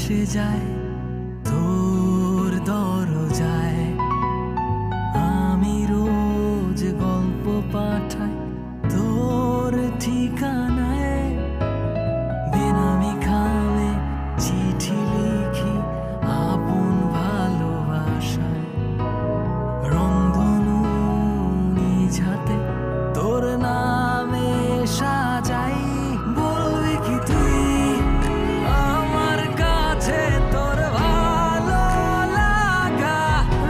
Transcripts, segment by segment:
ভেসে যায় তোর দরজায়। আমি রোজ গল্প পাঠাই তোর ঠিকানায়, বেনামি খামে চিঠি লিখি আপন ভালোবাসায়। রংধনু নিঝাতে তোর নামে সাজাই। বলবি কি তুই আমার কাছে তোর ভালো লাগা?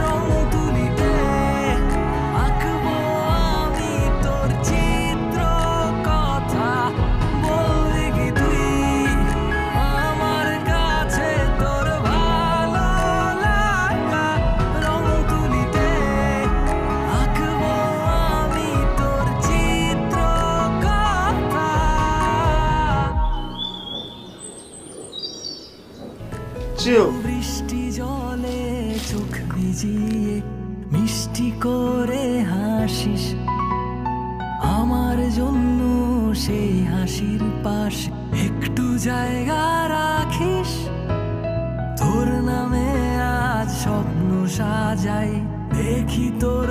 রং তুলিতে আঁকবো আমি তোর চিত্র কথা। বলবি কি তুই আমার কাছে তোর ভালো লাগা? রং তুলিতে আঁকবো আমি তোর চিত্র কথা। বৃষ্টি জলে চোখ ভিজিয়ে মিষ্টি করে হাসিস আমার জন্য, সেই হাসির পাশে একটু জায়গা রাখিস। তোর নামে আজ স্বপ্ন সাজাই, দেখি তোর